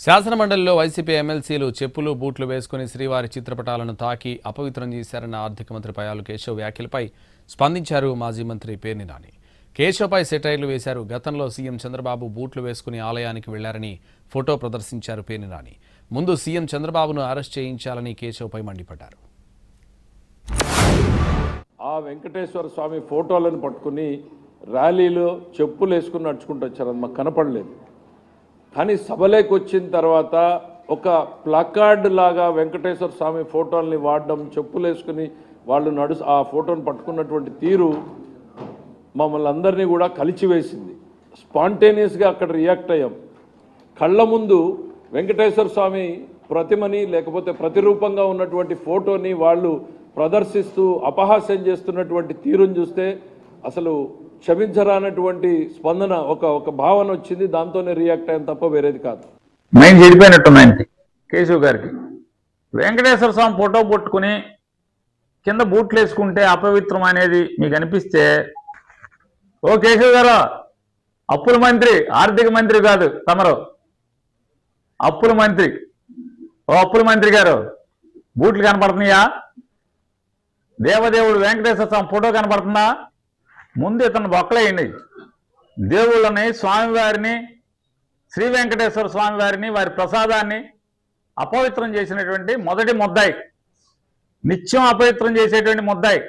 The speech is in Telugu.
శాసనమండలిలో వైసీపీ ఎమ్మెల్సీలు చెప్పులు బూట్లు వేసుకుని శ్రీవారి చిత్రపటాలను తాకి అపవిత్రం చేశారన్న ఆర్థిక మంత్రి పయ్యావుల కేశవ్ వ్యాఖ్యలపై స్పందించారు మాజీ మంత్రి పేర్ని నాని. కేశవ్పై సెటైర్లు వేశారు. గతంలో సీఎం చంద్రబాబు బూట్లు వేసుకుని ఆలయానికి వెళ్లారని ఫోటో ప్రదర్శించారు పేర్ని నాని. ముందు సీఎం చంద్రబాబును అరెస్ట్ చేయించాలని కేశవ్పై మండిపడ్డారు. ఆ వెంకటేశ్వర స్వామి ఫోటోలను పట్టుకుని ర్యాలీలో చెప్పులు వేసుకుని నడుచుకుంటూ వచ్చారు. అది మాకు కనపడలేదు. కానీ సభలోకి వచ్చిన తర్వాత ఒక ప్లకార్డ్ లాగా వెంకటేశ్వర స్వామి ఫోటోల్ని వాడడం, చెప్పులు వేసుకుని వాళ్ళు ఆ ఫోటోను పట్టుకున్నటువంటి తీరు మమ్మల్ని అందరినీ కూడా కలిచివేసింది. స్పాంటేనియస్గా అక్కడ రియాక్ట్ అయ్యాం. కళ్ళ ముందు వెంకటేశ్వర స్వామి ప్రతిమని లేకపోతే ప్రతిరూపంగా ఉన్నటువంటి ఫోటోని వాళ్ళు ప్రదర్శిస్తూ అపహాస్యం చేస్తున్నటువంటి తీరును చూస్తే అసలు క్షమించరానటువంటి స్పందన, ఒక భావన వచ్చింది. దాంతోనే రియాక్ట్ అయ్యాం తప్ప వేరేది కాదు. మైండ్ చెడిపోయినట్టుంది కేశవ్ గారికి. వెంకటేశ్వర స్వామి ఫోటో పట్టుకుని కింద బూట్లు వేసుకుంటే అపవిత్రం అనేది మీకు అనిపిస్తే, ఓ కేశవ్ గారు, అప్పుల మంత్రి, ఆర్థిక మంత్రి కాదు తమరు, అప్పుల మంత్రి. ఓ అప్పుల మంత్రి గారు, బూట్లు కనపడుతున్నాయా? దేవదేవుడు వెంకటేశ్వర స్వామి ఫోటో కనపడుతుందా? ముందు ఇతను బొక్కలేయండి. దేవుళ్ళని, స్వామివారిని, శ్రీ వెంకటేశ్వర స్వామివారిని, వారి ప్రసాదాన్ని అపవిత్రం చేసినటువంటి మొదటి ముద్దాయి, నిత్యం అపవిత్రం చేసేటువంటి ముద్దాయి